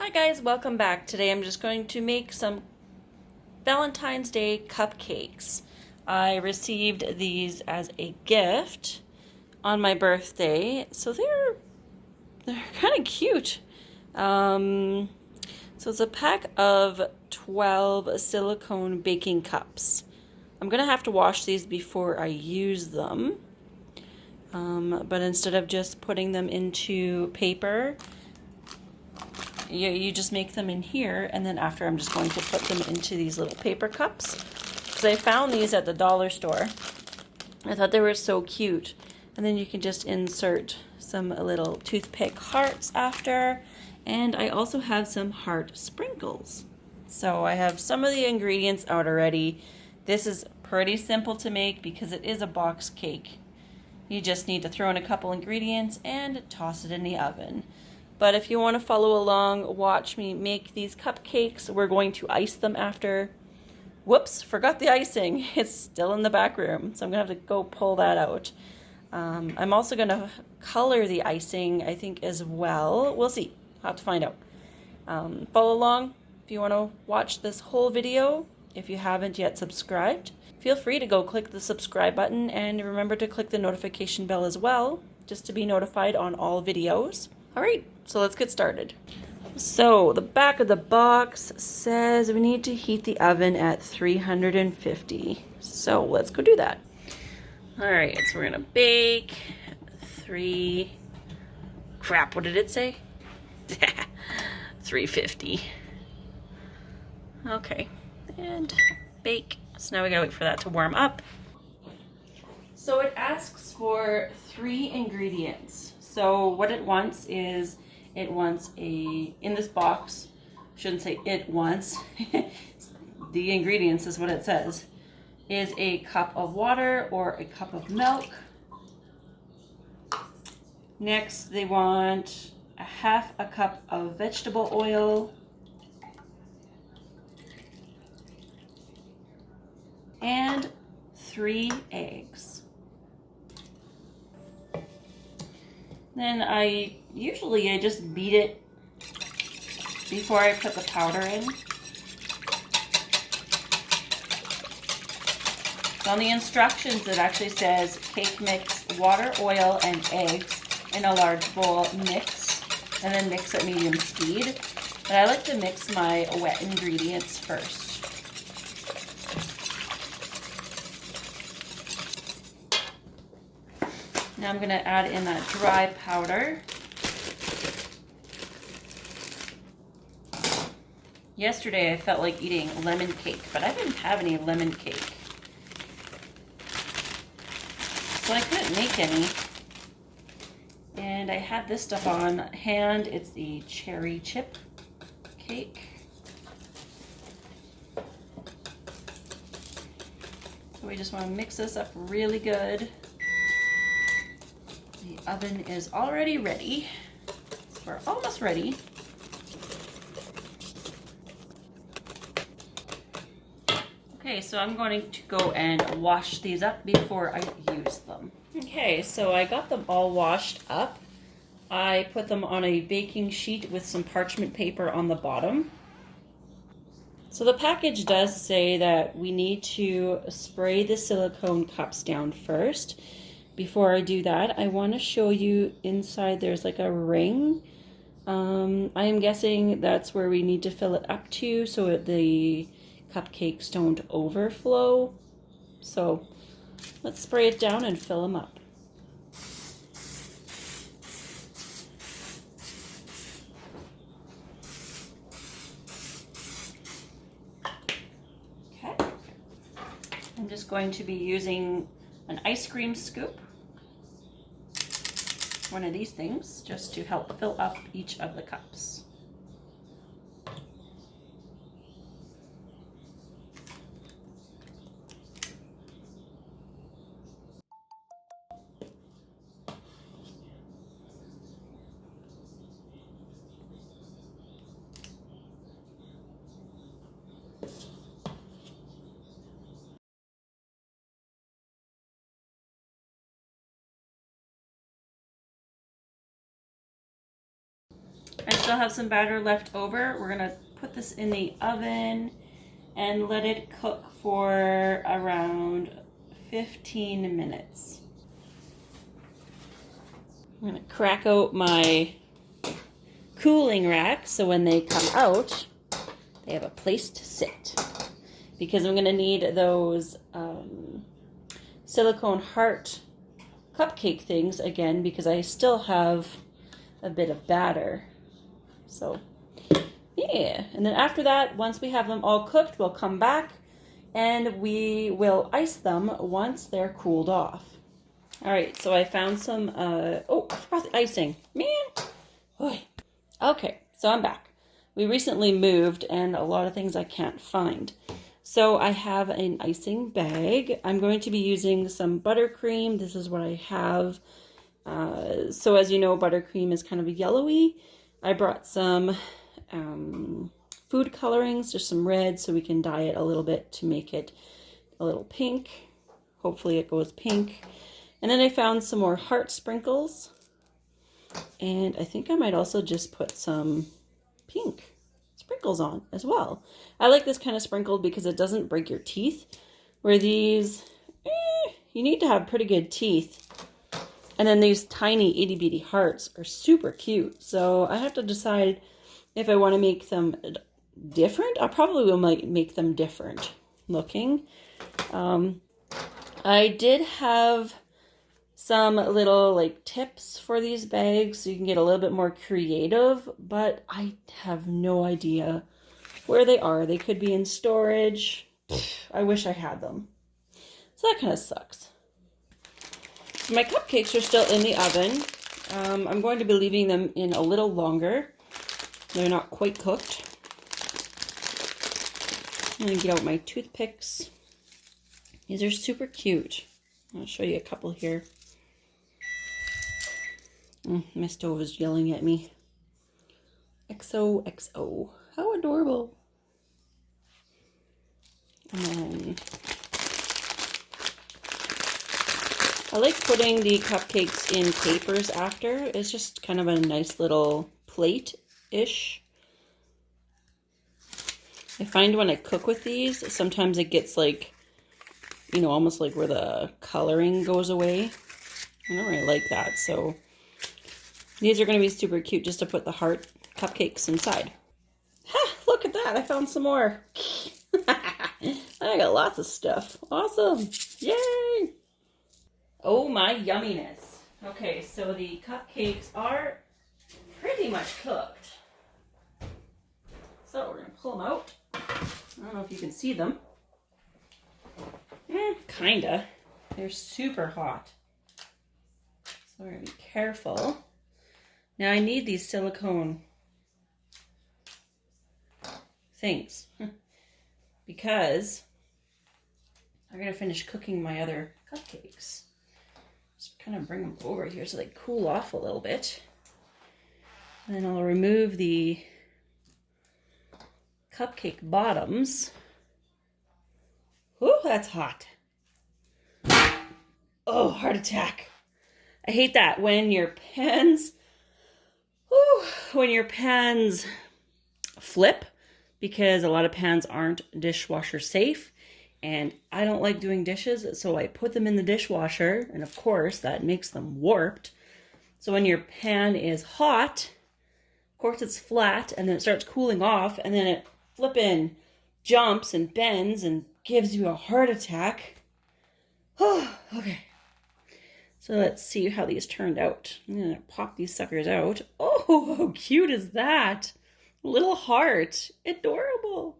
Hi guys, welcome back. Today I'm just going to make some Valentine's Day cupcakes. I received these as a gift on my birthday, so they're kind of cute. So it's a pack of 12 silicone baking cups. I'm gonna have to wash these before I use them. But instead of just putting them into paper, you just make them in here, and then after I'm just going to put them into these little paper cups. Because I found these at the dollar store. I thought they were so cute. And then you can just insert some little toothpick hearts after. And I also have some heart sprinkles. So I have some of the ingredients out already. This is pretty simple to make because it is a box cake. You just need to throw in a couple ingredients and toss it in the oven. But if you want to follow along, watch me make these cupcakes. We're going to ice them after. Whoops, forgot the icing. It's still in the back room, so I'm going to have to go pull that out. I'm also going to color the icing, I think, as well. We'll see. I'll have to find out. Follow along if you want to watch this whole video. If you haven't yet subscribed, feel free to go click the subscribe button, and remember to click the notification bell as well, just to be notified on all videos. All right, so let's get started. So the back of the box says we need to heat the oven at 350. So let's go do that. All right, so we're gonna bake crap, what did it say? 350. Okay, and bake. So now we gotta wait for that to warm up. So it asks for 3 ingredients. So what it wants is, it wants in this box, shouldn't say it wants, the ingredients is what it says, is a cup of water or a cup of milk. Next, they want a cup of vegetable oil, and 3 eggs. Then I just beat it before I put the powder in. So on the instructions it actually says cake mix water, oil, and eggs in a large bowl, mix, and then mix at medium speed. But I like to mix my wet ingredients first. Now I'm going to add in that dry powder. Yesterday I felt like eating lemon cake, but I didn't have any lemon cake, so I couldn't make any. And I had this stuff on hand. It's the cherry chip cake. So we just want to mix this up really good. The oven is already ready. We're almost ready. Okay, so I'm going to go and wash these up before I use them. Okay, so I got them all washed up. I put them on a baking sheet with some parchment paper on the bottom. So the package does say that we need to spray the silicone cups down first. Before I do that, I want to show you inside there's like a ring. I am guessing that's where we need to fill it up to so the cupcakes don't overflow. So let's spray it down and fill them up. Okay. I'm just going to be using an ice cream scoop, one of these things, just to help fill up each of the cups. I still have some batter left over. We're gonna put this in the oven and let it cook for around 15 minutes. I'm gonna crack out my cooling rack so when they come out, they have a place to sit. Because I'm gonna need those silicone heart cupcake things again because I still have a bit of batter. So yeah, and then after that, once we have them all cooked, we'll come back and we will ice them once they're cooled off. All right, so I found some, oh, I forgot the icing, man. Oy. Okay, so I'm back. We recently moved and a lot of things I can't find. So I have an icing bag. I'm going to be using some buttercream. This is what I have. So as you know, buttercream is kind of yellowy. I brought some food colorings, just some red, so we can dye it a little bit to make it a little pink. Hopefully it goes pink. And then I found some more heart sprinkles. And I think I might also just put some pink sprinkles on as well. I like this kind of sprinkled because it doesn't break your teeth. Where these, you need to have pretty good teeth. And then these tiny itty bitty hearts are super cute. So I have to decide if I want to make them different. I probably will make them different looking. I did have some little like tips for these bags so you can get a little bit more creative, but I have no idea where they are. They could be in storage. I wish I had them. So that kind of sucks. My cupcakes are still in the oven. I'm going to be leaving them in a little longer. They're not quite cooked. I'm going to get out my toothpicks. These are super cute. I'll show you a couple here. My stove is yelling at me. XOXO. How adorable. I like putting the cupcakes in papers after. It's just kind of a nice little plate-ish. I find when I cook with these, sometimes it gets like, you know, almost like where the coloring goes away. I don't really like that, so these are going to be super cute just to put the heart cupcakes inside. Ha! Look at that! I found some more. I got lots of stuff. Awesome! Yay! Oh my yumminess. Okay, so the cupcakes are pretty much cooked. So we're going to pull them out. I don't know if you can see them. Kinda. They're super hot. So we're going to be careful. Now I need these silicone things because I'm going to finish cooking my other cupcakes. Just kind of bring them over here so they cool off a little bit. And then I'll remove the cupcake bottoms. Ooh, that's hot. Oh, heart attack. I hate that when your pans, flip, because a lot of pans aren't dishwasher safe. And I don't like doing dishes, so I put them in the dishwasher, and of course that makes them warped. So when your pan is hot, of course it's flat, and then it starts cooling off, and then it flippin' jumps and bends and gives you a heart attack. Oh, okay. So let's see how these turned out. I'm gonna pop these suckers out. Oh, how cute is that? Little heart, adorable.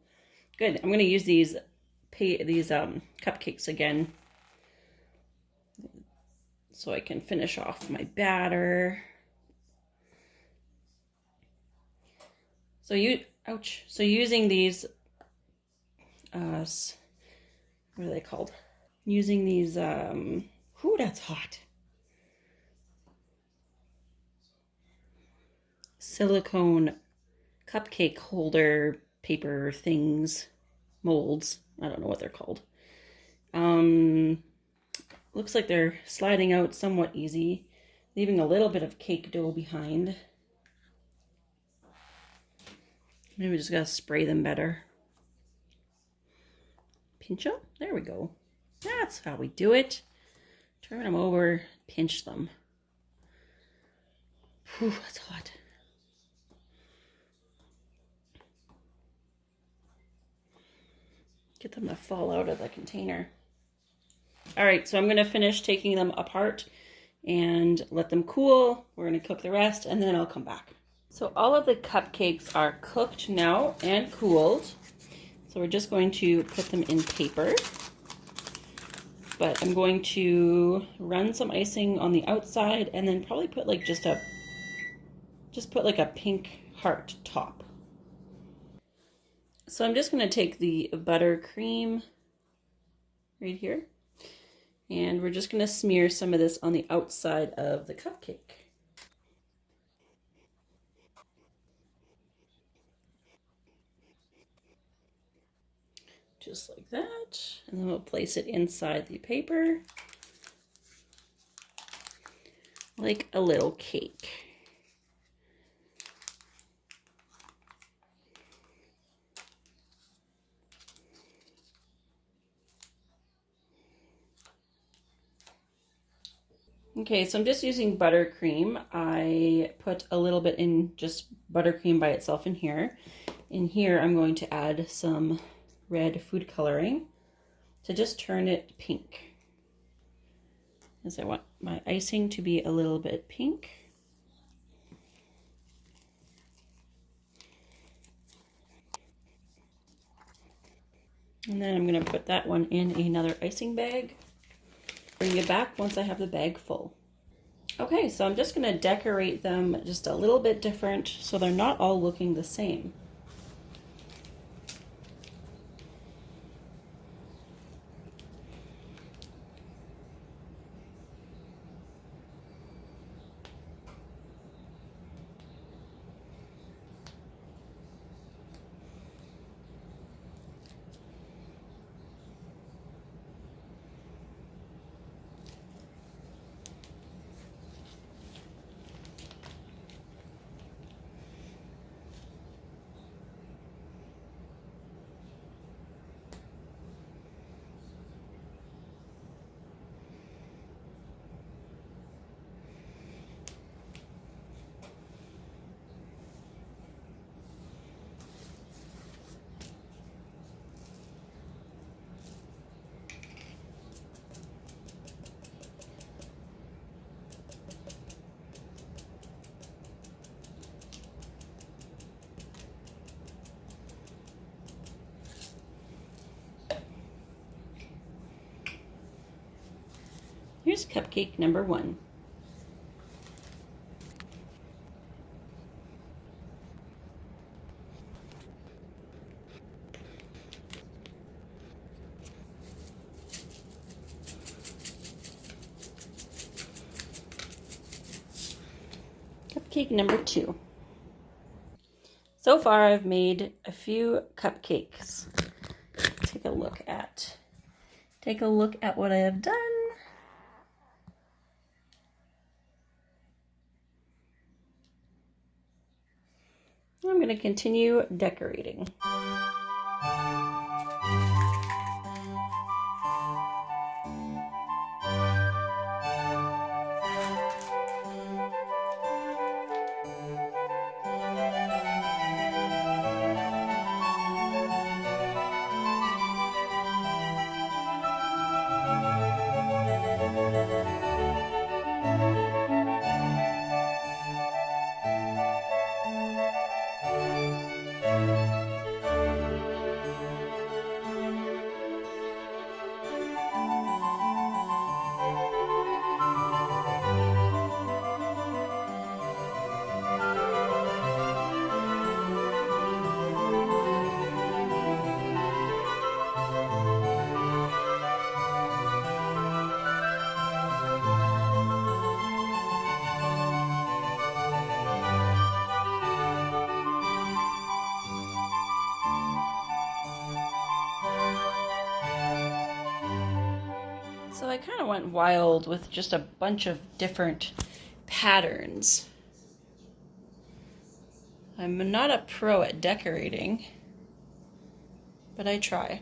Good, I'm gonna use these cupcakes again so I can finish off my batter. So using these, what are they called? Using these, ooh, that's hot. Silicone cupcake holder paper things, molds. I don't know what they're called. Looks like they're sliding out somewhat easy, leaving a little bit of cake dough behind. Maybe we just gotta spray them better. Pinch them. There we go. That's how we do it. Turn them over, pinch them. Whew, that's hot. Get them to fall out of the container. All right, so I'm gonna finish taking them apart and let them cool. We're gonna cook the rest and then I'll come back. So all of the cupcakes are cooked now and cooled. So we're just going to put them in paper. But I'm going to run some icing on the outside and then probably put like just put like a pink heart top. So I'm just going to take the buttercream right here and we're just going to smear some of this on the outside of the cupcake. Just like that. And then we'll place it inside the paper like a little cake. Okay, so I'm just using buttercream. I put a little bit in just buttercream by itself in here. In here, I'm going to add some red food coloring to just turn it pink. As I want my icing to be a little bit pink. And then I'm going to put that one in another icing bag. Bring it back once I have the bag full. Okay, so I'm just going to decorate them just a little bit different so they're not all looking the same. Here's cupcake number 1. Cupcake number 2. So far I've made a few cupcakes. Take a look at what I have done. I'm going to continue decorating. So I kind of went wild with just a bunch of different patterns. I'm not a pro at decorating, but I try.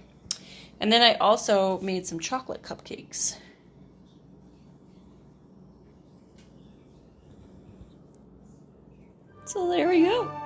And then I also made some chocolate cupcakes. So there we go.